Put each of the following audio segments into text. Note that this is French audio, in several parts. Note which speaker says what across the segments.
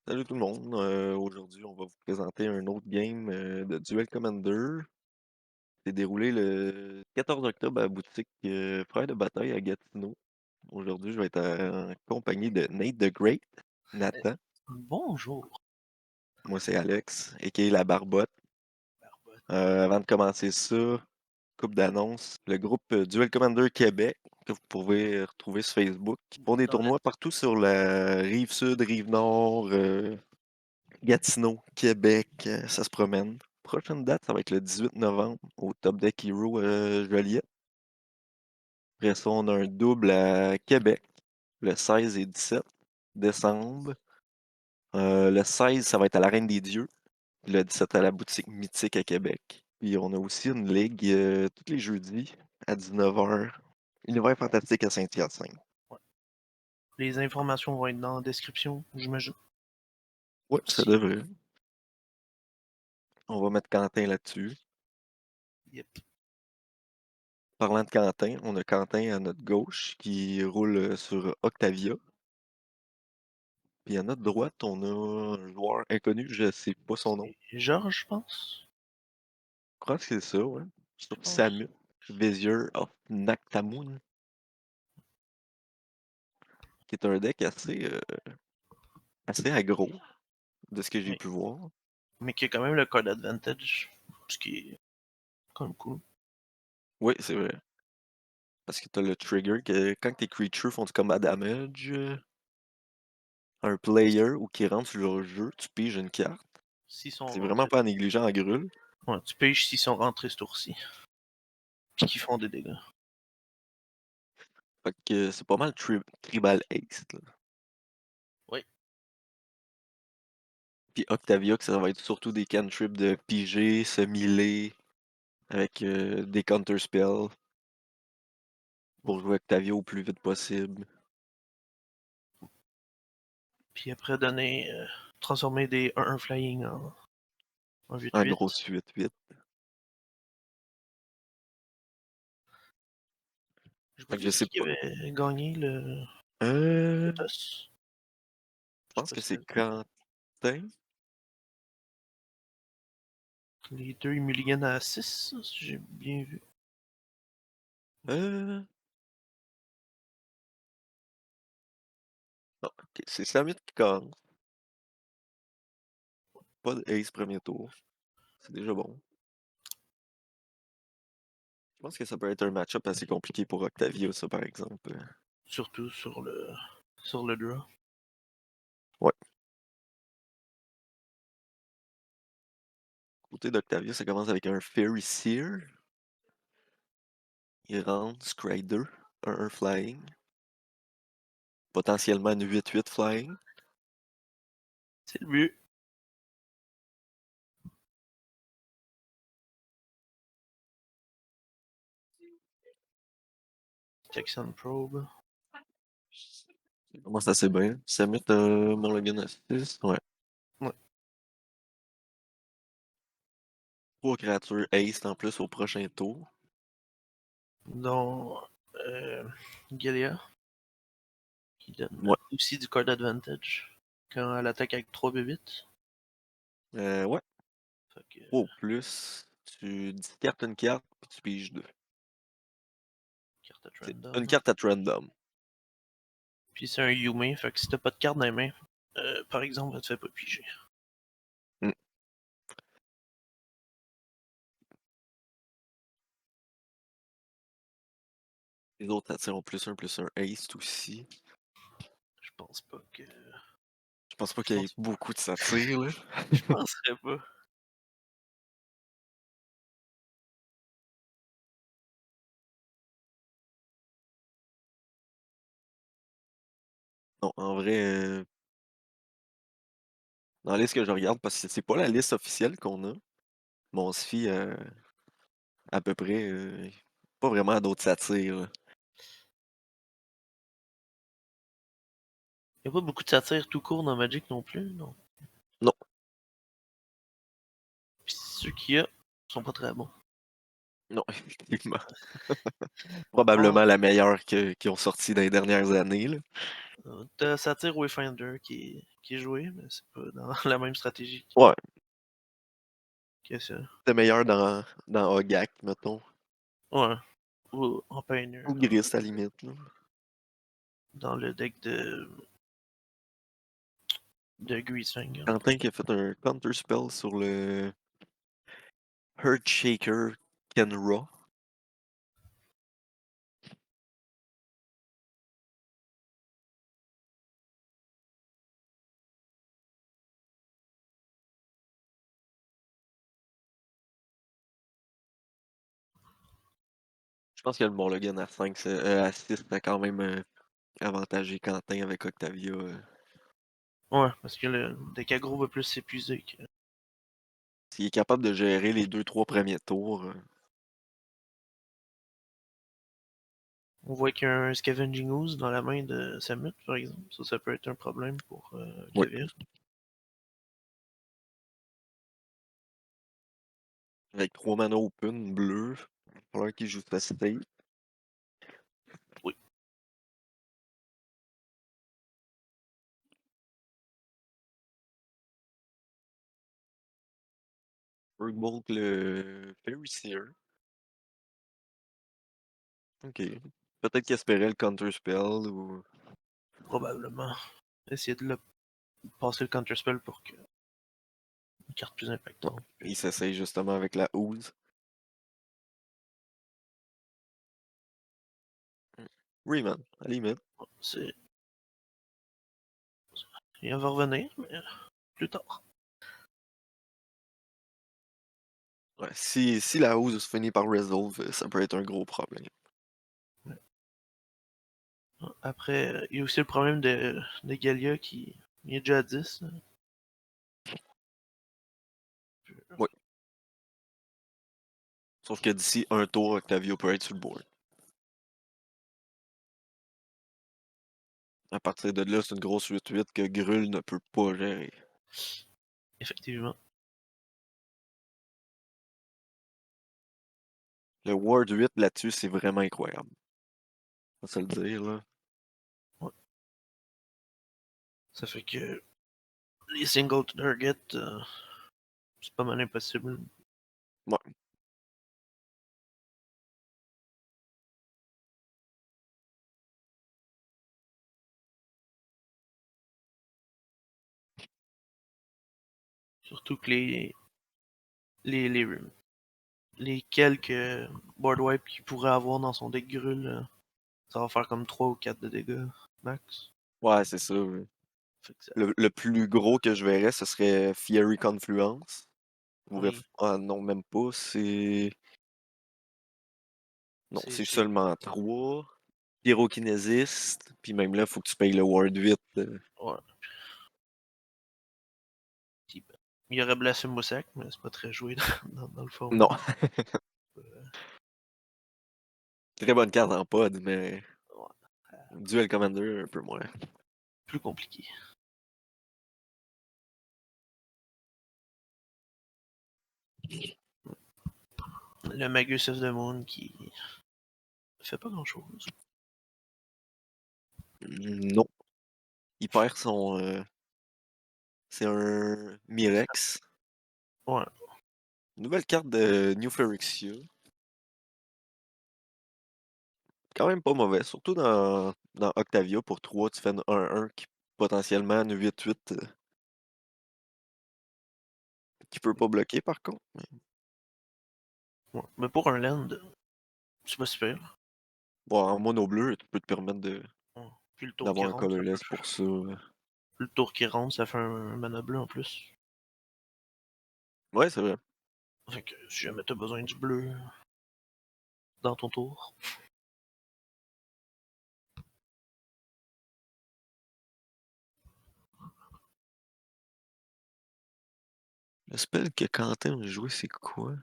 Speaker 1: Salut tout le monde. Aujourd'hui, on va vous présenter un autre game de Duel Commander. C'est déroulé le 14 octobre à la boutique Frères de bataille à Gatineau. Aujourd'hui, je vais être en compagnie de Nate the Great, Nathan.
Speaker 2: Bonjour,
Speaker 1: Moi, c'est Alex, a.k.a. La Barbotte.
Speaker 2: Barbotte.
Speaker 1: Avant de commencer ça, coupe d'annonces. Le groupe Duel Commander Québec, que vous pouvez retrouver sur Facebook, qui font des
Speaker 2: Dans la...
Speaker 1: tournois partout sur la rive sud, rive nord, Gatineau, Québec, ça se promène. Prochaine date, ça va être le 18 novembre au Top Deck Hero Joliette. Après ça, on a un double à Québec, le 16 et 17 décembre. Le 16, ça va être à la Reine des Dieux. Le 17 à la boutique Mythique à Québec. Puis on a aussi une ligue tous les jeudis à 19h. Univers fantastique à Saint-Hyacinthe.
Speaker 2: ouais. Les informations vont être dans la description, j'imagine.
Speaker 1: Ouais, ça
Speaker 2: Si.
Speaker 1: devrait. On va mettre Quentin là-dessus.
Speaker 2: Yep.
Speaker 1: Parlant de Quentin, on a Quentin à notre gauche qui roule sur Octavia. Puis à notre droite, on a un joueur inconnu, je sais pas son nom.
Speaker 2: C'est Georges, je pense.
Speaker 1: Je crois que c'est ça, ouais. Sur
Speaker 2: Je pense.
Speaker 1: Samus, Vizier of Nactamoon, qui est un deck assez aggro, de ce que j'ai
Speaker 2: Oui.
Speaker 1: pu voir.
Speaker 2: Mais qui a quand même le card advantage. Ce qui est quand même cool.
Speaker 1: Oui, c'est vrai. Parce que t'as le trigger que quand tes creatures font du combat damage, un player ou qui rentre sur le jeu, tu piges une carte.
Speaker 2: S'ils sont
Speaker 1: C'est vraiment
Speaker 2: rentrés.
Speaker 1: pas négligent en grul.
Speaker 2: Ouais, tu pêches s'ils sont rentrés ce tour-ci. Puis qu'ils font des dégâts.
Speaker 1: Fait que c'est pas mal tribal ace, là.
Speaker 2: Oui.
Speaker 1: Puis Octavia, que ça va être surtout des cantrips de piger, se miler, avec des counter spells pour jouer Octavia au plus vite possible.
Speaker 2: Puis après donner. Transformer des 1-1 flying en
Speaker 1: En
Speaker 2: 8-8.
Speaker 1: grosse 8-8.
Speaker 2: Je sais pas
Speaker 1: Fait que je sais
Speaker 2: qui
Speaker 1: pas.
Speaker 2: avait gagné le
Speaker 1: Je
Speaker 2: toss. Je sais
Speaker 1: pense
Speaker 2: pas
Speaker 1: que
Speaker 2: si
Speaker 1: c'est
Speaker 2: t'avais vu.
Speaker 1: Quentin.
Speaker 2: Les deux, ils mulliganent à 6, si j'ai bien vu.
Speaker 1: Euh... non, ok, c'est Samit qui commence. Pas de Ace premier tour. C'est déjà bon. Je pense que ça peut être un match-up assez compliqué pour Octavia, ça, par exemple.
Speaker 2: Surtout sur le draw.
Speaker 1: Ouais. Côté d'Octavia, ça commence avec un Fairy Seer. Il rentre, Scry 2, 1-1 flying. Potentiellement une 8-8 flying.
Speaker 2: C'est le but. Texan Probe.
Speaker 1: Ça commence assez bien. Samit Morlogan à 6. Ouais.
Speaker 2: Ouais.
Speaker 1: 3 créatures Ace en plus au prochain tour.
Speaker 2: Dont Galia, qui donne
Speaker 1: Ouais.
Speaker 2: aussi du card advantage quand elle attaque avec 3 bébites.
Speaker 1: Ouais.
Speaker 2: Fait que,
Speaker 1: 3 au plus. Tu discartes une carte, puis tu piges deux.
Speaker 2: carte at
Speaker 1: C'est une
Speaker 2: random.
Speaker 1: carte à random.
Speaker 2: Puis c'est un Yume, fait que si t'as pas de carte dans les mains, par exemple, elle te fait pas piger.
Speaker 1: Mm. Les autres attirent plus un Ace aussi.
Speaker 2: Je pense pas que.
Speaker 1: Je pense pas
Speaker 2: Je
Speaker 1: qu'il y ait
Speaker 2: pense.
Speaker 1: beaucoup de satire, là.
Speaker 2: Je penserais pas.
Speaker 1: Non, en vrai, dans la liste que je regarde, parce que c'est pas la liste officielle qu'on a, mais on se fie à peu près pas vraiment à d'autres satires, là.
Speaker 2: Y a pas beaucoup de satire tout court dans Magic non plus, non.
Speaker 1: Non,
Speaker 2: Puis ceux qu'il y a sont pas très bons.
Speaker 1: non, effectivement.
Speaker 2: Ah,
Speaker 1: Probablement la meilleure qu'ils ont sortie dans les dernières années, là.
Speaker 2: T'as Satire Wayfinder qui est joué, mais c'est pas dans la même stratégie
Speaker 1: Ouais,
Speaker 2: que ça.
Speaker 1: c'était meilleur dans Ogak, mettons.
Speaker 2: Ouais. Ou en Pioneer,
Speaker 1: Ou Gris, à la limite, là.
Speaker 2: dans le deck de Greasefang.
Speaker 1: Quentin qui a fait un counter spell sur le Earthshaker Kenra. Je pense que le Morlogan à 5, à 6, c'était quand même avantagé Quentin avec Octavia.
Speaker 2: Ouais, parce que le deck aggro va plus s'épuiser que.
Speaker 1: S'il est capable de gérer les 2-3 premiers tours,
Speaker 2: On voit qu'il y a un Scavenging Ooze dans la main de Samus, par exemple. Ça peut être un problème pour
Speaker 1: oui.
Speaker 2: Kavir.
Speaker 1: Avec 3 mana open, bleu, il va falloir qu'il joue sa state.
Speaker 2: Oui.
Speaker 1: Urgbolt le Fairy Seer. Ok. Peut-être qu'il espérait le Counter Spell ou.
Speaker 2: Probablement. Essayer de le passer le counterspell pour que une carte plus
Speaker 1: Ouais.
Speaker 2: impactante.
Speaker 1: Il s'essaye justement avec la Ooze. Rayman, à la limite.
Speaker 2: C'est. Il va revenir, mais plus tard.
Speaker 1: Ouais, si la Ooze se finit par Resolve, ça peut être un gros problème.
Speaker 2: Ouais. Après, il y a aussi le problème de Galia qui il est déjà à 10.
Speaker 1: Oui. Sauf que d'ici un tour, Octavio peut être sur le board. À partir de là, c'est une grosse 8-8 que Gruul ne peut pas gérer.
Speaker 2: Effectivement.
Speaker 1: Le Ward 8 là-dessus, c'est vraiment incroyable. On va se le dire, là.
Speaker 2: Ouais. Ça fait que les single target, c'est pas mal impossible.
Speaker 1: Ouais.
Speaker 2: Surtout que les, les, les quelques board wipes qu'il pourrait avoir dans son deck Gruul, ça va faire comme 3 ou 4 de dégâts max.
Speaker 1: Ouais, c'est ça. Ouais.
Speaker 2: Fait que ça,
Speaker 1: Le plus gros que je verrais, ce serait Fiery Confluence.
Speaker 2: oui,
Speaker 1: Ah non, même pas. Non, c'est
Speaker 2: c'est
Speaker 1: seulement 3. Pyrokinésiste. Puis même là, faut que tu payes le Ward 8.
Speaker 2: ouais. Il y aurait Blasphème Mossack, mais c'est pas très joué dans le
Speaker 1: Non.
Speaker 2: format. Euh,
Speaker 1: Très bonne carte en pod, mais
Speaker 2: ouais,
Speaker 1: Duel Commander, un peu moins.
Speaker 2: plus compliqué. Le Magus of the Moon qui fait pas grand chose.
Speaker 1: Non. Il perd son. C'est un Mirex.
Speaker 2: Ouais,
Speaker 1: Nouvelle carte de New Phyrexia. Quand même pas mauvais. Surtout dans Octavia pour 3, tu fais un 1-1 qui potentiellement une 8-8 qui peut pas bloquer par contre.
Speaker 2: ouais. Mais pour un land, c'est pas super.
Speaker 1: Bon, en mono bleu, tu peux te permettre
Speaker 2: Ouais. Puis le tour qui
Speaker 1: d'avoir un
Speaker 2: rentre,
Speaker 1: colorless pour ça.
Speaker 2: le tour qui rentre, ça fait un mana bleu en plus.
Speaker 1: Ouais, c'est vrai.
Speaker 2: Fait que si jamais t'as besoin du bleu dans ton tour.
Speaker 1: Le spell que Quentin a joué, c'est quoi?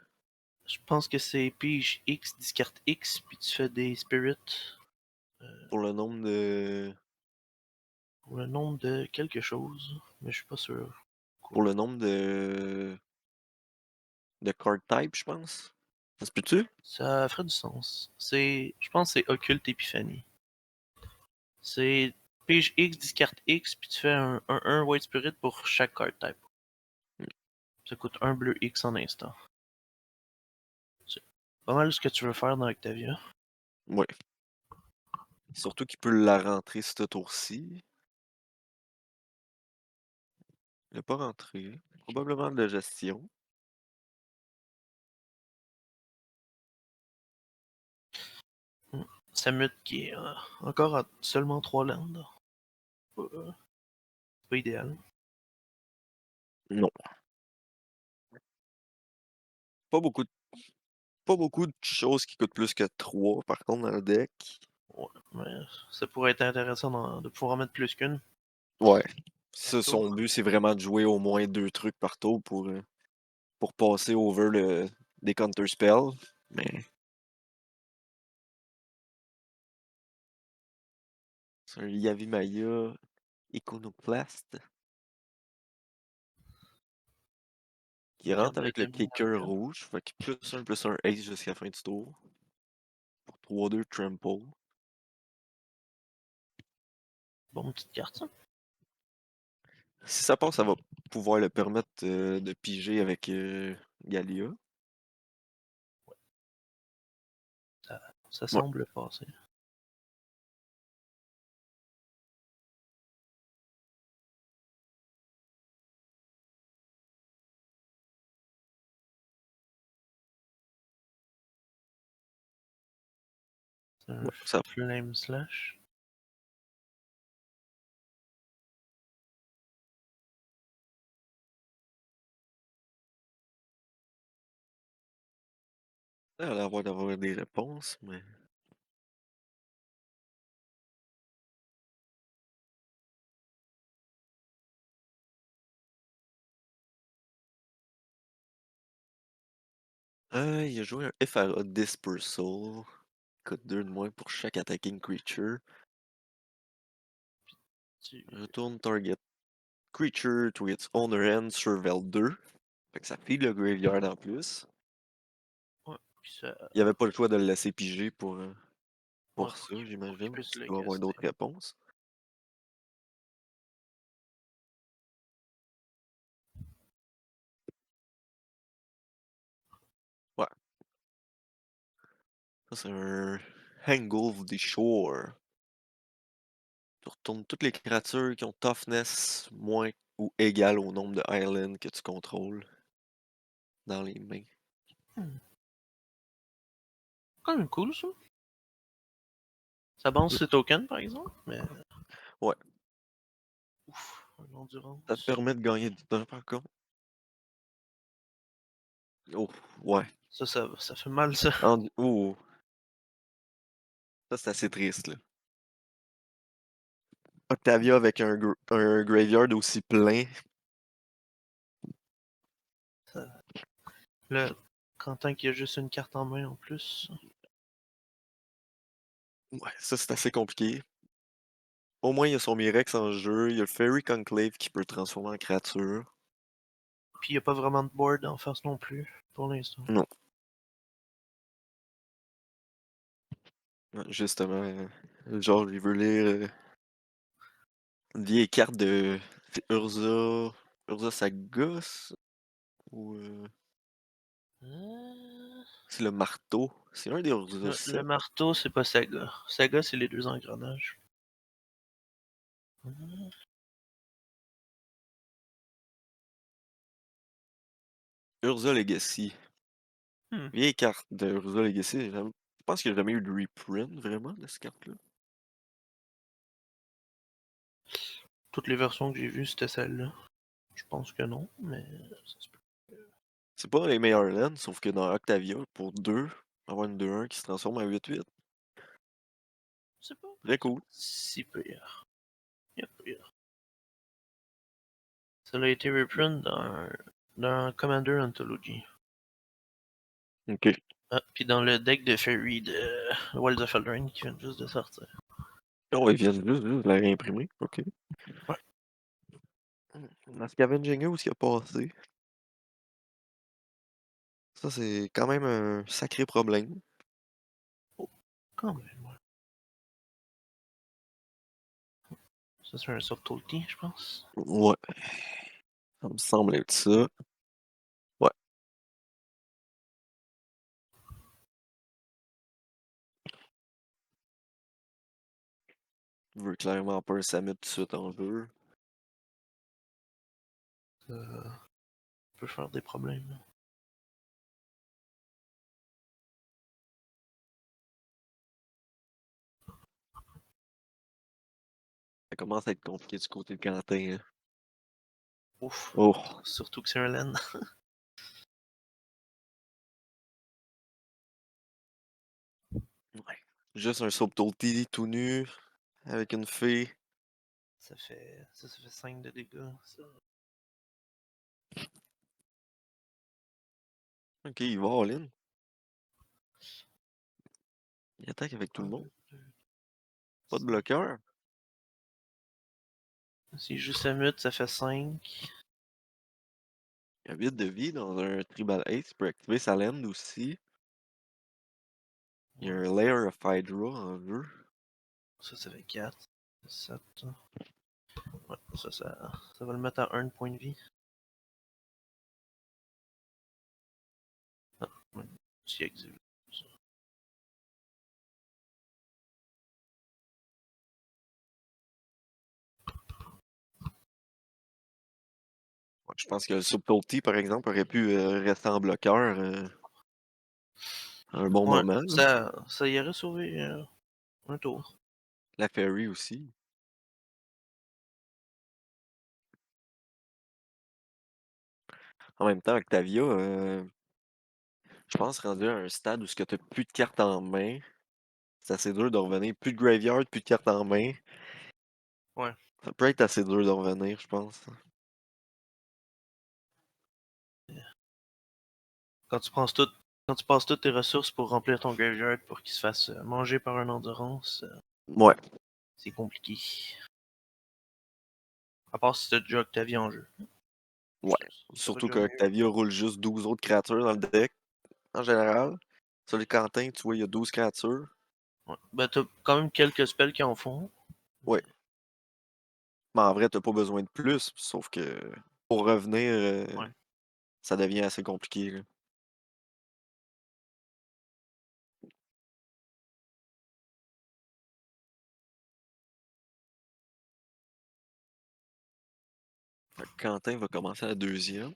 Speaker 2: Je pense que c'est pige X, discarte X, puis tu fais des spirits
Speaker 1: Pour le nombre de.
Speaker 2: pour le nombre de quelque chose, mais je suis pas sûr.
Speaker 1: Pour
Speaker 2: Quoi.
Speaker 1: le nombre de card type, je pense. Ça se peut-tu?
Speaker 2: Ça ferait du sens. Je pense que c'est Occulte Epiphanie. C'est Pige X, discarte X, puis tu fais un White Spirit pour chaque card type. Ça coûte un bleu X en instant. C'est pas mal ce que tu veux faire dans Octavia.
Speaker 1: Ouais. Surtout qu'il peut la rentrer ce tour-ci. Il l'a pas rentré. Probablement de la gestion.
Speaker 2: Samut qui est encore à seulement 3 landes. C'est pas idéal.
Speaker 1: Non. Pas beaucoup de, pas beaucoup de choses qui coûtent plus que 3 par contre dans le deck.
Speaker 2: Ouais, mais ça pourrait être intéressant de pouvoir en mettre plus qu'une
Speaker 1: Ouais.
Speaker 2: par
Speaker 1: Ça, son
Speaker 2: tour.
Speaker 1: but, c'est vraiment de jouer au moins 2 trucs par tour pour passer over des counter spells. Mais c'est un Yavimaya Iconoclast qui
Speaker 2: Carte
Speaker 1: rentre
Speaker 2: de
Speaker 1: avec le
Speaker 2: Demon
Speaker 1: kicker
Speaker 2: Hunter.
Speaker 1: rouge. Fait que plus un ace jusqu'à la fin du tour. Pour 3-2 trample.
Speaker 2: Bon, petite carte, ça.
Speaker 1: Si ça passe, ça va pouvoir le permettre de piger avec Galia.
Speaker 2: Ça
Speaker 1: Ouais,
Speaker 2: semble passer. C'est un
Speaker 1: ouais, ça
Speaker 2: Flame Slash.
Speaker 1: a l'air d'avoir des réponses, mais. Il a joué un FRA Dispersal. Coûte 2 de moins pour chaque attacking creature.
Speaker 2: Tu...
Speaker 1: Retourne target creature to its owner end sur Vel 2. Fait que ça file le graveyard en plus.
Speaker 2: Ouais, puis ça...
Speaker 1: Il n'y avait pas le choix de le laisser piger
Speaker 2: Ouais,
Speaker 1: pour ça,
Speaker 2: pour qu'il
Speaker 1: j'imagine.
Speaker 2: puisse
Speaker 1: Parce
Speaker 2: le
Speaker 1: qu'il doit avoir
Speaker 2: caster.
Speaker 1: d'autres réponses. Ouais. Ça, c'est un Hangulf the Shore. Tu retournes toutes les créatures qui ont toughness moins ou égal au nombre de islands que tu contrôles dans les mains.
Speaker 2: Hmm. Quand même cool, ça. Ça bounce ses tokens, par exemple, mais...
Speaker 1: Ouais,
Speaker 2: Ouf, un
Speaker 1: ça te
Speaker 2: endurance.
Speaker 1: permet de gagner du temps par contre. Oh, ouais.
Speaker 2: Ça fait mal, ça.
Speaker 1: Oh, ça c'est assez triste là. Octavia avec un graveyard aussi plein.
Speaker 2: Ça- Là, Quentin qui a juste une carte en main en plus.
Speaker 1: Ouais, ça c'est assez compliqué. Au moins il y a son Mirex en jeu, il y a le Fairy Conclave qui peut le transformer en créature.
Speaker 2: Puis il n'y a pas vraiment de board en face non plus, pour l'instant.
Speaker 1: Non, justement, genre il veut lire une vieille carte de c'est Urza Sagas ou
Speaker 2: Euh,
Speaker 1: c'est le marteau. C'est un des Urza
Speaker 2: le
Speaker 1: 7.
Speaker 2: marteau, c'est pas Saga. Saga, c'est les deux engrenages.
Speaker 1: Urza Legacy.
Speaker 2: Hmm.
Speaker 1: Vieille carte de Urza Legacy. Je pense qu'il n'y a jamais eu de reprint vraiment de cette carte-là.
Speaker 2: Toutes les versions que j'ai vues, c'était celle-là. Je pense que non, mais ça se peut.
Speaker 1: C'est pas les meilleures lands, sauf que dans Octavia, pour 2, avoir une 2-1 qui se transforme en 8-8. Très
Speaker 2: C'est
Speaker 1: cool.
Speaker 2: pas si pire. Y a pire. Ça a été reprint dans Commander Anthology.
Speaker 1: Ok.
Speaker 2: Ah, puis dans le deck de Fairy de Wilds of Eldraine qui vient juste de sortir.
Speaker 1: Oh, ils viennent juste de la réimprimer. Ok.
Speaker 2: Ouais,
Speaker 1: Dans Scavenger où ce qui a passé. Ça, c'est quand même un sacré problème.
Speaker 2: quand même. Ouais. Ça, c'est un subtlety, je pense.
Speaker 1: Ouais, ça me semble être ça. Ouais, je veux clairement pas un Samus tout de suite en jeu.
Speaker 2: Ça peut faire des problèmes.
Speaker 1: Ça commence à être compliqué du côté de Quentin, hein.
Speaker 2: Ouf.
Speaker 1: Oh,
Speaker 2: Surtout que c'est un laine.
Speaker 1: ouais. Juste un Subtlety tout nu, avec une fée.
Speaker 2: Ça fait 5 de dégâts. Ça.
Speaker 1: Ok, il va all-in. Il attaque avec tout le
Speaker 2: 1,
Speaker 1: monde.
Speaker 2: 2, 2,
Speaker 1: Pas de
Speaker 2: 5.
Speaker 1: bloqueur.
Speaker 2: Si je joue mute, ça fait 5.
Speaker 1: Il a 8 de vie dans un Tribal Ace. Il peut activer sa land aussi. Il y a
Speaker 2: Ouais.
Speaker 1: un Layer of Hydra en jeu.
Speaker 2: Ça fait 4. 7. Ouais, ça va le mettre à 1 point de vie. Ah, ouais. Si exilé.
Speaker 1: Ouais, je pense que le Subtlety, par exemple, aurait pu rester en bloqueur à un bon
Speaker 2: Ouais,
Speaker 1: moment, là.
Speaker 2: ça y aurait sauvé un tour.
Speaker 1: La Fairy aussi. En même temps, Octavia, je pense rendu à un stade où tu n'as plus de cartes en main. C'est assez dur de revenir. Plus de graveyard, plus de cartes en main.
Speaker 2: Ouais.
Speaker 1: Ça peut être assez dur de revenir, je pense.
Speaker 2: Quand tu penses tout, quand tu passes toutes tes ressources pour remplir ton graveyard pour qu'il se fasse manger par un endurance,
Speaker 1: Ouais,
Speaker 2: c'est compliqué. À part si t'as déjà Octavia en jeu.
Speaker 1: ouais.
Speaker 2: Ça va
Speaker 1: Surtout
Speaker 2: déjà mieux.
Speaker 1: qu'Octavia roule juste 12 autres créatures dans le deck, en général. Sur les Quentin, tu vois, il y a 12 créatures.
Speaker 2: Ouais. Ben, t'as quand même quelques spells qui en font.
Speaker 1: Ouais.
Speaker 2: Mais,
Speaker 1: Mais en vrai, t'as pas besoin de plus. Sauf que pour revenir,
Speaker 2: ouais.
Speaker 1: ça devient assez compliqué, là. Fait que Quentin va commencer à la deuxième.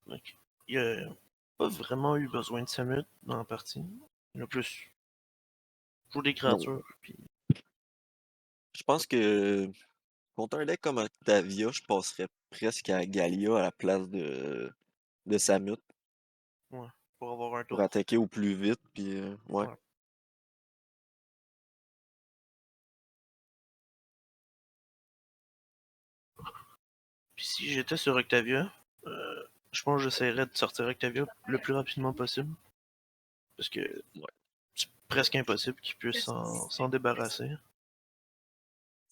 Speaker 2: Donc, il a pas vraiment eu besoin de Summit dans la partie. Il a plus joué des
Speaker 1: Non.
Speaker 2: créatures. Puis,
Speaker 1: Je pense que contre un deck comme Octavia, je passerais presque à Galia à la place de Samut
Speaker 2: ouais, pour avoir un
Speaker 1: pour
Speaker 2: tour.
Speaker 1: attaquer au plus vite. Puis, ouais.
Speaker 2: Ouais. Puis si j'étais sur Octavia, je pense que j'essaierais de sortir Octavia le plus rapidement possible. Parce que
Speaker 1: Ouais.
Speaker 2: c'est presque impossible qu'il puisse s'en débarrasser.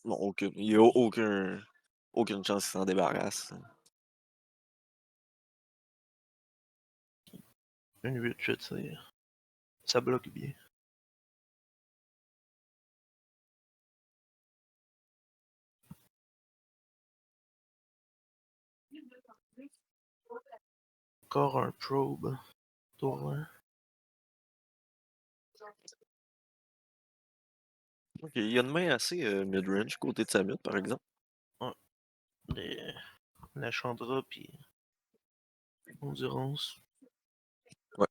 Speaker 1: Non, il n'y a aucune chance qu'il s'en débarrasse.
Speaker 2: Une 8-8, ça bloque bien. Encore un probe. Tour 1.
Speaker 1: Ok, il y a une main assez mid-range côté de Samut, par exemple.
Speaker 2: Ouais. La Chandra, puis Endurance.
Speaker 1: Ouais.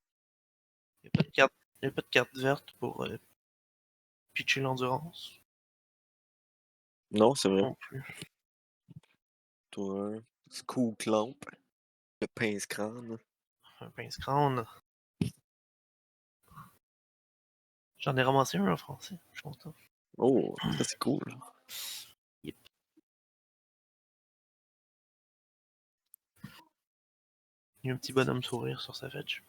Speaker 2: Il n'y a pas de carte. Il y a pas de carte verte pour pitcher l'endurance.
Speaker 1: Non, c'est vrai.
Speaker 2: Non plus.
Speaker 1: Toi, School Clamp, le pince-crâne.
Speaker 2: Un pince-crâne. J'en ai ramassé un en français. Je suis content.
Speaker 1: Oh, ça c'est cool.
Speaker 2: Yep. Il y a un petit bonhomme sourire sur sa fetch.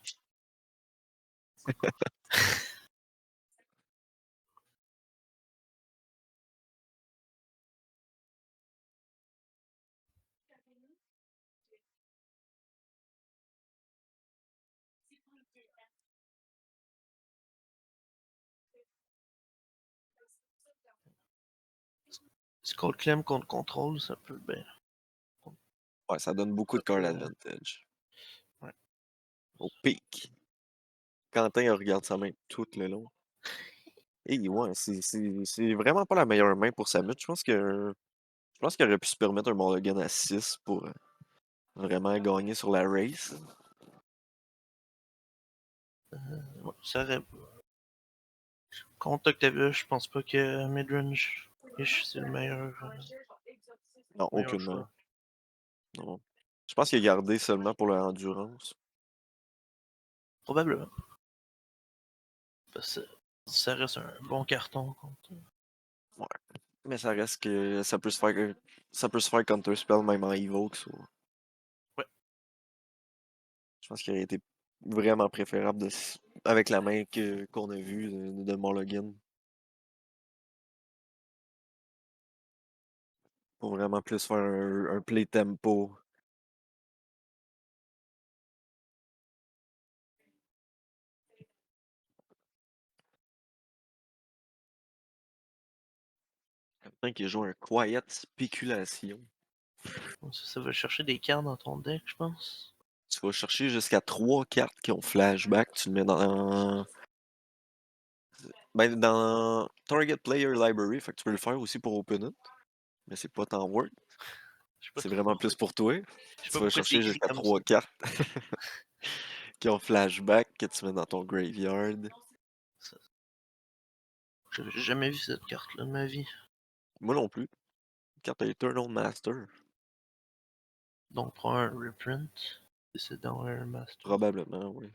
Speaker 2: Si Cold Clem contre contrôle, ça peut bien.
Speaker 1: Ouais, ça donne beaucoup
Speaker 2: Ça
Speaker 1: de card
Speaker 2: peut.
Speaker 1: advantage.
Speaker 2: Ouais.
Speaker 1: Au pic. Quentin, il regarde sa main tout le long. Et ouais, c'est vraiment pas la meilleure main pour Samus. Je pense qu'il aurait pu se permettre un Mulligan à 6 pour vraiment gagner sur la race.
Speaker 2: Ouais, ça aurait. Contre Octavia, je pense pas que midrange c'est le
Speaker 1: Non,
Speaker 2: meilleur
Speaker 1: aucunement.
Speaker 2: choix.
Speaker 1: Non. Je pense qu'il a gardé seulement pour l'endurance.
Speaker 2: Probablement. Parce que ça reste un bon carton contre.
Speaker 1: Ouais. Mais ça reste que ça peut se faire counterspell même en Evoke.
Speaker 2: Ouais.
Speaker 1: Je pense qu'il aurait été vraiment préférable avec la main qu'on a vue de Mulligan. Pour vraiment plus faire un play tempo. Quelqu'un qui joue un Quiet Spéculation.
Speaker 2: Ça va chercher des cartes dans ton deck, je pense.
Speaker 1: Tu vas chercher jusqu'à 3 cartes qui ont flashback. Tu le mets dans Target Player Library. Fait que tu peux le faire aussi pour Open It. Mais c'est pas tant work.
Speaker 2: Je sais pas
Speaker 1: C'est
Speaker 2: trop.
Speaker 1: vraiment plus pour toi.
Speaker 2: Je sais
Speaker 1: Tu
Speaker 2: pas
Speaker 1: vas
Speaker 2: pourquoi c'est
Speaker 1: chercher
Speaker 2: écrit
Speaker 1: jusqu'à
Speaker 2: comme ça.
Speaker 1: 3 cartes qui ont flashback que tu mets dans ton graveyard.
Speaker 2: Ça- J'avais jamais vu cette carte-là de ma vie.
Speaker 1: Moi non plus. Carte Eternal Master.
Speaker 2: Donc, prends un reprint. Et c'est dans un master.
Speaker 1: Probablement, oui.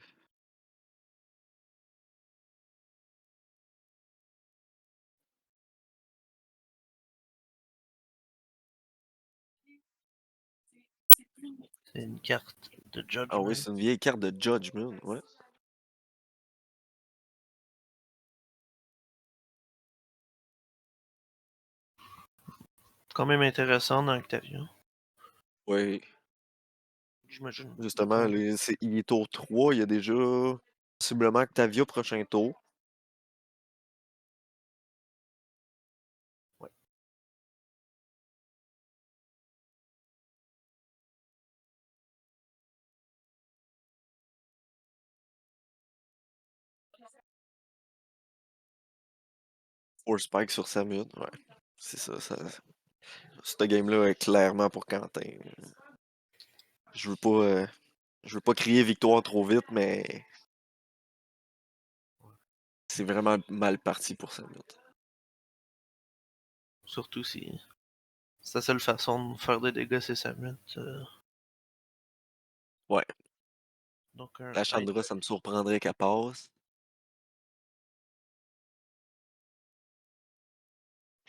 Speaker 2: C'est une carte de
Speaker 1: Ah oui,
Speaker 2: Judgment.
Speaker 1: c'est une vieille carte de Judgment, ouais.
Speaker 2: Quand même intéressant dans Octavia.
Speaker 1: Oui.
Speaker 2: J'imagine.
Speaker 1: Justement, il est tour 3, il y a déjà possiblement Octavia prochain tour.
Speaker 2: Ouais.
Speaker 1: Four Spike sur Samus, ouais. C'est ça. Cette game-là est clairement pour Quentin. Je veux pas, euh, je veux pas crier victoire trop vite, mais c'est vraiment mal parti pour Samus.
Speaker 2: Surtout si c'est la seule façon de faire des dégâts, c'est Samus.
Speaker 1: Ouais.
Speaker 2: Donc un
Speaker 1: La
Speaker 2: high
Speaker 1: Chandra, ça
Speaker 2: tide.
Speaker 1: me surprendrait qu'elle passe.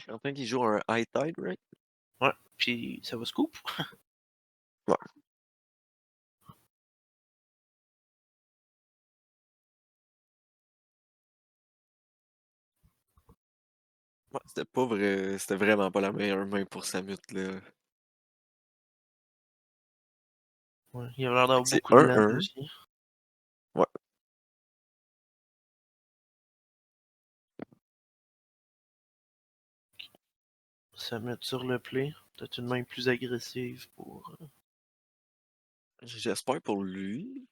Speaker 1: Quentin qui joue un High Tide, right?
Speaker 2: Ouais. Puis ça va scoop.
Speaker 1: Ouais. Ouais, c'était pas vrai. C'était vraiment pas la meilleure main pour Samus, là.
Speaker 2: Ouais. Il a l'air
Speaker 1: Fait
Speaker 2: d'avoir
Speaker 1: que c'est
Speaker 2: beaucoup de land
Speaker 1: 1-1.
Speaker 2: aussi.
Speaker 1: Ouais.
Speaker 2: Samus sur le play. Peut-être une main plus agressive pour.
Speaker 1: J'espère pour lui.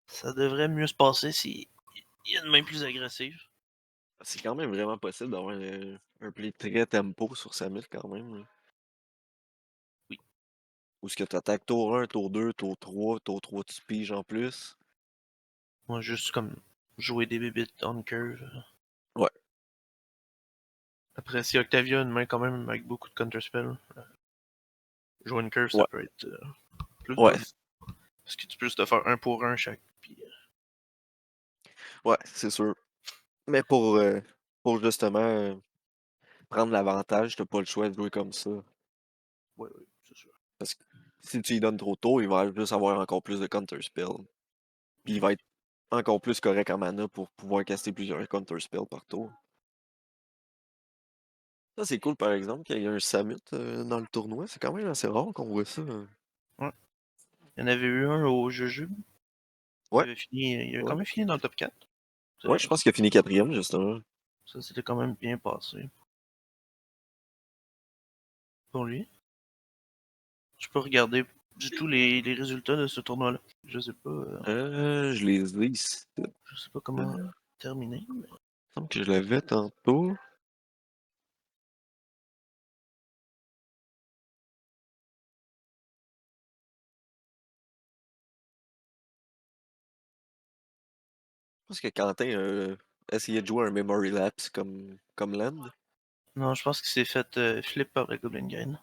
Speaker 2: Ça devrait mieux se passer si il y a une main plus agressive.
Speaker 1: C'est quand même vraiment possible d'avoir un play très tempo sur Samus quand même, là.
Speaker 2: Oui.
Speaker 1: Où est-ce que tu attaques tour 1, tour 2, tour 3 tu piges en plus.
Speaker 2: Moi, juste comme jouer des bébites on curve.
Speaker 1: Ouais,
Speaker 2: Après, si Octavia a une main quand même avec beaucoup de counterspell, jouer une curve, ça
Speaker 1: ouais,
Speaker 2: peut être plus le
Speaker 1: ouais,
Speaker 2: fun. Parce que tu peux juste te faire un pour un chaque. Puis,
Speaker 1: ouais, c'est sûr. Mais pour justement prendre l'avantage, t'as pas le choix de jouer comme ça.
Speaker 2: ouais, ouais, c'est sûr.
Speaker 1: Parce que si tu lui donnes trop tôt, il va juste avoir encore plus de counterspell. Puis il va être encore plus correct en mana pour pouvoir caster plusieurs counterspells par tour. Ça, c'est cool, par exemple, qu'il y ait un Samut dans le tournoi. C'est quand même assez rare qu'on voit ça.
Speaker 2: Ouais. Il y en avait eu un au Jujube.
Speaker 1: Ouais,
Speaker 2: Il avait
Speaker 1: ouais.
Speaker 2: quand même fini dans le top 4. C'est
Speaker 1: Ouais, je
Speaker 2: vrai.
Speaker 1: pense qu'il a fini quatrième, justement.
Speaker 2: Ça s'était quand même bien passé pour lui. Je peux regarder du tout les résultats de ce tournoi-là.
Speaker 1: Je les ai ici.
Speaker 2: Je sais pas
Speaker 1: Il
Speaker 2: comment terminer.
Speaker 1: me semble que je l'avais tantôt. Je pense que Quentin a essayé de jouer un Memory Lapse comme Land.
Speaker 2: Non, je pense qu'il s'est fait flip par le Goblin Gain.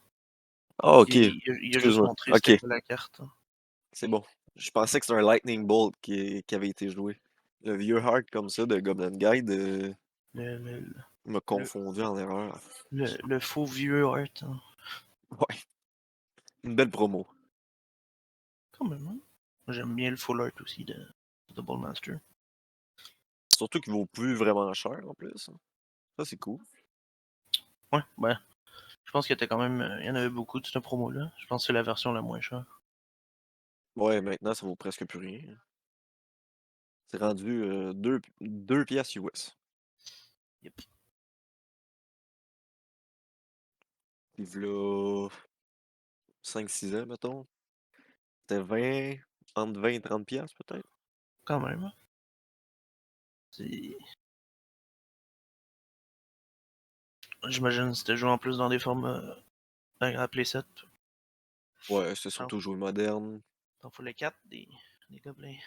Speaker 1: Ah, ok.
Speaker 2: Il a juste
Speaker 1: Excuse-moi.
Speaker 2: montré
Speaker 1: Ok,
Speaker 2: c'était quoi la carte.
Speaker 1: c'est bon. Je pensais que c'était un Lightning Bolt qui avait été joué. Le vieux hard comme ça de Goblin Guide
Speaker 2: Le, le,
Speaker 1: m'a
Speaker 2: le,
Speaker 1: confondu en erreur.
Speaker 2: le faux vieux Art. Hein.
Speaker 1: Ouais, une belle promo.
Speaker 2: Quand même, hein. J'aime bien le full art aussi de Double Master.
Speaker 1: Surtout qu'il vaut plus vraiment cher en plus. Ça, c'est cool.
Speaker 2: Ouais, ben, je pense qu'il y était quand même. Il y en avait beaucoup de cette promo-là. Je pense que c'est la version la moins chère.
Speaker 1: Ouais, maintenant, ça vaut presque plus rien. C'est rendu 2 piastres US.
Speaker 2: Yep.
Speaker 1: Puis là, 5-6 ans, mettons. C'était 20, entre 20 et 30 piastres peut-être.
Speaker 2: Quand même. Hein. C'est- J'imagine que c'était joué en plus dans des formats à playset.
Speaker 1: Ouais, c'est
Speaker 2: Dans,
Speaker 1: surtout jouer moderne.
Speaker 2: dans Full 4 des gobelins.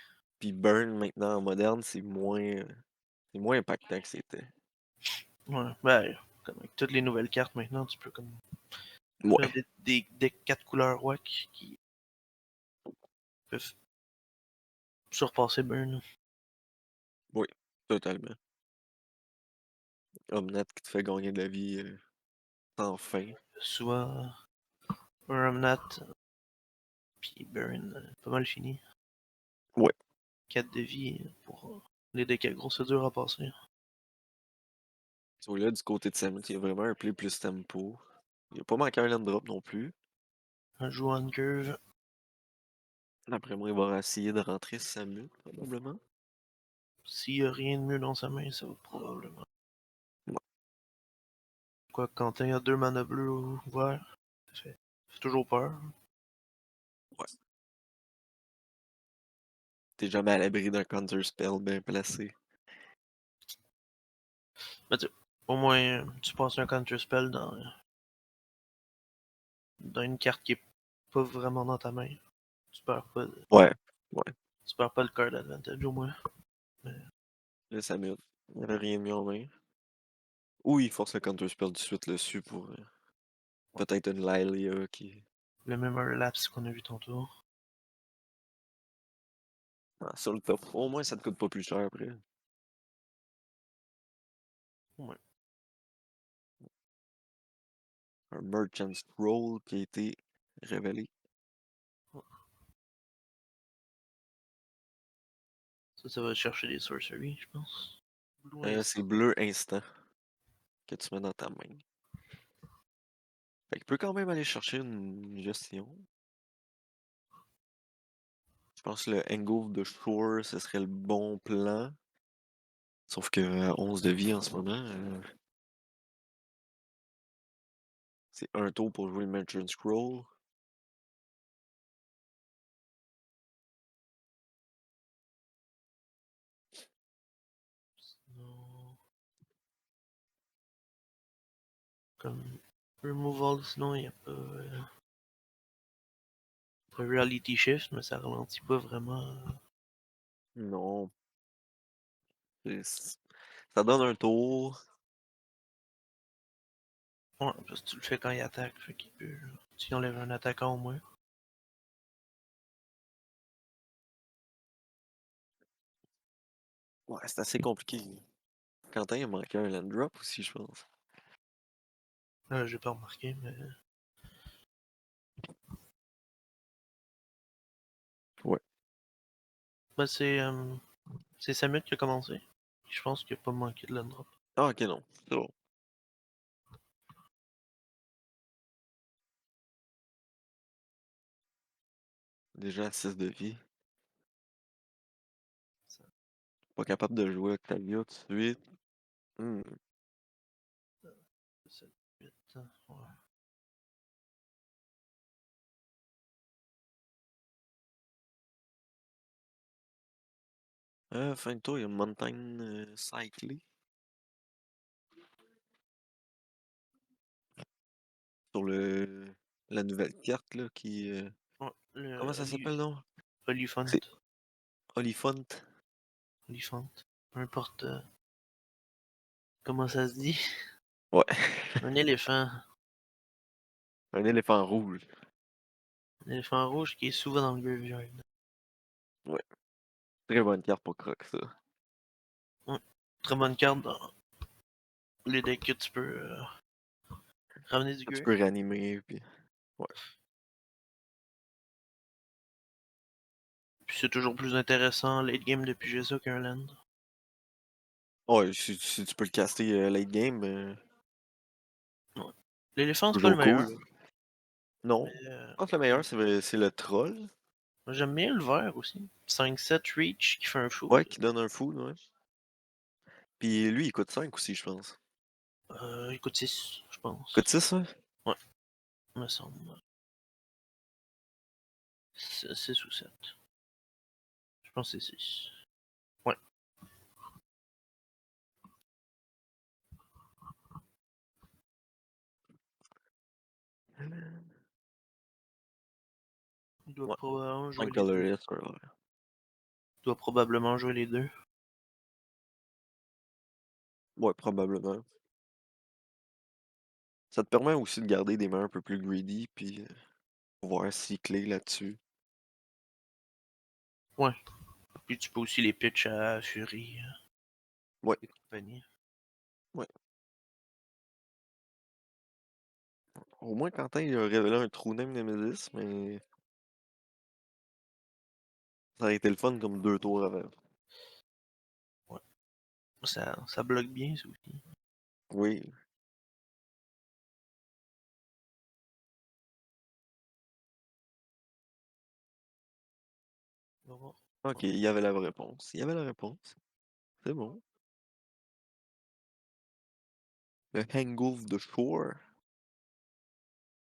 Speaker 1: Puis Burn, maintenant, en moderne, c'est moins impactant que c'était.
Speaker 2: Ouais, ben, comme avec toutes les nouvelles cartes maintenant, tu peux comme faire
Speaker 1: Ouais,
Speaker 2: des decks 4 couleurs WAC qui peuvent surpasser Burn.
Speaker 1: oui, totalement. Omnat qui te fait gagner de la vie sans fin.
Speaker 2: Souvent, un Ramnat puis Burn, pas mal fini.
Speaker 1: Ouais.
Speaker 2: 4 de vie pour les decks à gros, c'est dur à passer.
Speaker 1: So, là, du côté de Samus, il y a vraiment un play plus tempo. Il a pas manqué un land drop non plus.
Speaker 2: Un joue en curve,
Speaker 1: D'après moi, il va essayer de rentrer Samus, probablement.
Speaker 2: s'il y a rien de mieux dans sa main, ça va probablement.
Speaker 1: Ouais.
Speaker 2: Quoi, Quentin a 2 mana bleus ouverts, ça fait toujours peur.
Speaker 1: Ouais. T'es jamais à l'abri d'un counter spell bien placé.
Speaker 2: Mais au moins, tu passes un counter spell dans une carte qui est pas vraiment dans ta main. Tu perds pas,
Speaker 1: Ouais. Ouais.
Speaker 2: tu perds pas le card advantage au moins. Mais,
Speaker 1: Là, Samus, il n'y avait rien de mieux en main. Ou il force le counter spell tout de suite dessus pour
Speaker 2: ouais.
Speaker 1: peut-être une Lylia qui.
Speaker 2: Le Memory Lapse qu'on a vu tantôt.
Speaker 1: Ah, sur le top. Au moins, ça te coûte pas plus cher après.
Speaker 2: Ouais.
Speaker 1: Un Merchant Scroll qui a été révélé.
Speaker 2: Ça va chercher des sorceries, je pense. Blue instant.
Speaker 1: C'est bleu instant que tu mets dans ta main. Fait qu'il peut quand même aller chercher une gestion. Je pense que le Engulf de Shore, ce serait le bon plan. Sauf que 11 de vie en ce moment, c'est un tour pour jouer le Merchant Scroll.
Speaker 2: Non. Comme removal, sinon il n'y a pas. Reality Shift, mais ça ralentit pas vraiment.
Speaker 1: Non. Ça donne un tour.
Speaker 2: Ouais, parce que tu le fais quand il attaque, fait qu'il peut. Tu enlèves un attaquant au moins.
Speaker 1: Ouais, c'est assez compliqué. Quentin, il a manqué un land drop aussi, je pense.
Speaker 2: J'ai pas remarqué, mais.
Speaker 1: Ouais.
Speaker 2: Ben, c'est Samus qui a commencé. Je pense qu'il a pas manqué de land drop.
Speaker 1: Ah, ok, non. C'est bon. Déjà à 6 de vie.
Speaker 2: Ça-
Speaker 1: Pas capable de jouer Octavia tout de suite. Hmm.
Speaker 2: ça. Ouais.
Speaker 1: Fin de tour, il y a Mountain Cycling sur la nouvelle carte là, qui.
Speaker 2: Ouais,
Speaker 1: Comment ça s'appelle, non?
Speaker 2: Oliphant.
Speaker 1: C'est Oliphant.
Speaker 2: Oliphant. Peu importe comment ça se dit.
Speaker 1: Ouais,
Speaker 2: Un éléphant.
Speaker 1: un éléphant rouge.
Speaker 2: Un éléphant rouge qui est souvent dans le graveyard.
Speaker 1: Ouais, très bonne carte pour Croc, ça.
Speaker 2: Ouais. Très bonne carte dans les decks que tu peux ramener du
Speaker 1: Tu
Speaker 2: grave.
Speaker 1: peux réanimer, puis. Ouais.
Speaker 2: Puis c'est toujours plus intéressant late game de piger ça qu'un land.
Speaker 1: Ouais, si tu peux le caster late game,
Speaker 2: Ouais. L'éléphant, c'est pas le
Speaker 1: toujours
Speaker 2: meilleur.
Speaker 1: cool. Non.
Speaker 2: Mais
Speaker 1: Je pense que le meilleur, c'est le troll.
Speaker 2: j'aime bien le vert aussi. 5-7 reach qui fait un fou.
Speaker 1: Ouais, qui donne un fou, ouais. Puis lui, il coûte 5 aussi, je pense.
Speaker 2: Il coûte 6, je
Speaker 1: Il coûte
Speaker 2: pense.
Speaker 1: 6, hein?
Speaker 2: Ouais, me semble. 6 ou 7. Je pense que c'est 6. Ouais. Il doit
Speaker 1: Ouais.
Speaker 2: probablement jouer
Speaker 1: 5
Speaker 2: les deux.
Speaker 1: colorless, ouais, ouais.
Speaker 2: Il doit probablement jouer les deux.
Speaker 1: Ouais, probablement. Ça te permet aussi de garder des mains un peu plus greedy, puis pouvoir cycler là-dessus.
Speaker 2: Ouais. Puis tu peux aussi les pitch à Fury
Speaker 1: Ouais,
Speaker 2: et compagnie.
Speaker 1: ouais. Au moins, Quentin, il a révélé un true name Nemesis, mais ça aurait été le fun comme 2 tours avant.
Speaker 2: Ouais. Ça bloque bien, ça aussi.
Speaker 1: Oui.
Speaker 2: On va voir.
Speaker 1: Ok, il y avait la réponse. Il y avait la réponse. C'est bon. Le Hangulf de Shore.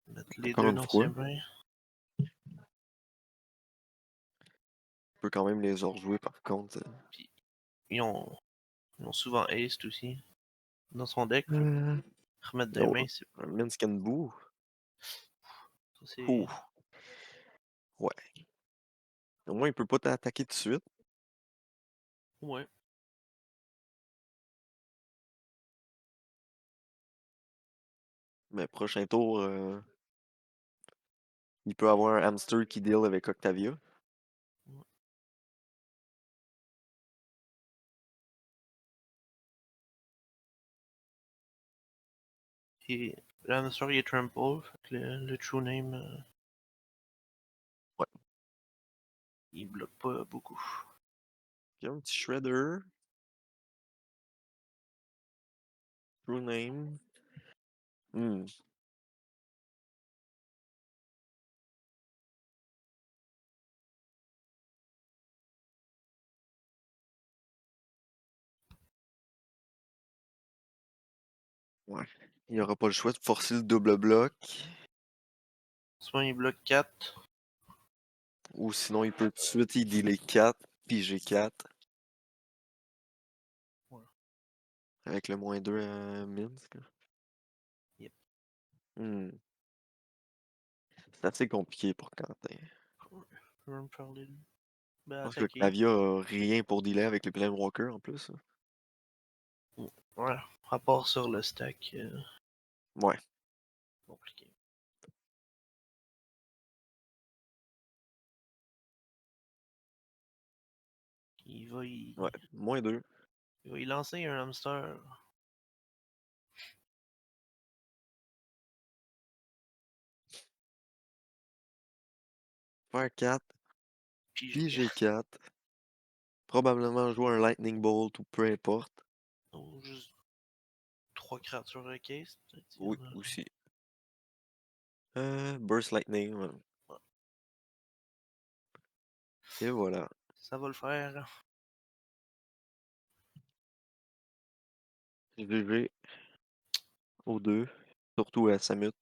Speaker 2: Mettre les
Speaker 1: Encore
Speaker 2: deux
Speaker 1: une
Speaker 2: dans
Speaker 1: fois,
Speaker 2: ses mains.
Speaker 1: on peut quand même les rejouer par contre.
Speaker 2: Puis ils ont, ils ont souvent Ace aussi dans son deck. Fait que
Speaker 1: Euh,
Speaker 2: remettre des
Speaker 1: oh,
Speaker 2: mains, c'est
Speaker 1: un Minscan
Speaker 2: ça, c'est.
Speaker 1: Ouh, ouais. Au moins, il peut pas t'attaquer tout de suite.
Speaker 2: Ouais.
Speaker 1: Mais prochain tour, il peut avoir un hamster qui deal avec Octavia.
Speaker 2: Ouais. Et l'Hamster il est Trample. Fait que le true name,
Speaker 1: Ouais.
Speaker 2: il bloque pas beaucoup.
Speaker 1: Il y a un petit Shredder. True name. Hmm. Ouais. Il n'y aura pas le choix de forcer le double bloc.
Speaker 2: Soit il bloque 4.
Speaker 1: Ou sinon, il peut tout de suite y dealer 4, puis G4.
Speaker 2: Ouais.
Speaker 1: Avec le -2 à Minsk.
Speaker 2: Yep.
Speaker 1: Hmm. C'est assez compliqué pour Quentin.
Speaker 2: Ouais. Je vais me faire les deux. Ben,
Speaker 1: Parce que
Speaker 2: attaquer.
Speaker 1: Octavia a rien pour dealer avec les Planewalkers en plus.
Speaker 2: Ouais. À part sur le stack,
Speaker 1: Ouais,
Speaker 2: compliqué. Il va
Speaker 1: ouais.
Speaker 2: y,
Speaker 1: -2.
Speaker 2: il va y lancer un hamster.
Speaker 1: Faire 4,
Speaker 2: Puis
Speaker 1: puis
Speaker 2: j'ai.
Speaker 1: G4. Probablement jouer un Lightning Bolt ou peu importe.
Speaker 2: Oh, juste 3 créatures case, peut-être.
Speaker 1: Oui, aussi. Burst Lightning, ouais.
Speaker 2: Ouais.
Speaker 1: Et voilà.
Speaker 2: Ça va le faire.
Speaker 1: GG aux deux. surtout à Samut,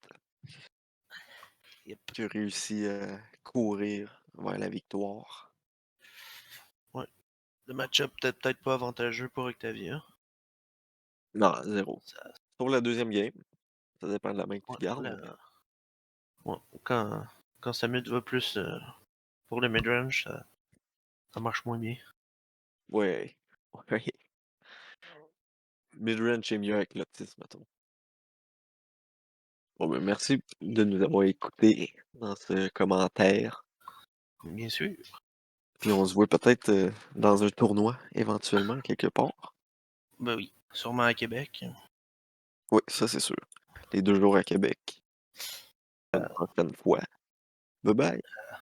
Speaker 2: Yep.
Speaker 1: qui a réussi à courir vers la victoire.
Speaker 2: Ouais. Le match-up peut-être pas avantageux pour Octavia.
Speaker 1: Non, 0.
Speaker 2: Ça,
Speaker 1: Sur la deuxième game, ça dépend de la main que tu
Speaker 2: ouais,
Speaker 1: gardes, mais
Speaker 2: ouais, quand Samut va plus pour le midrange, ça marche moins bien.
Speaker 1: ouais. Ouais. Midrange est mieux avec l'autisme, mettons. Bon, ben, merci de nous avoir écoutés dans ce commentaire.
Speaker 2: Bien sûr.
Speaker 1: Puis on se voit peut-être dans un tournoi, éventuellement, quelque part.
Speaker 2: Ben oui. Sûrement à Québec.
Speaker 1: Oui, ça c'est sûr. Les 2 jours à Québec. Une prochaine fois. Bye bye.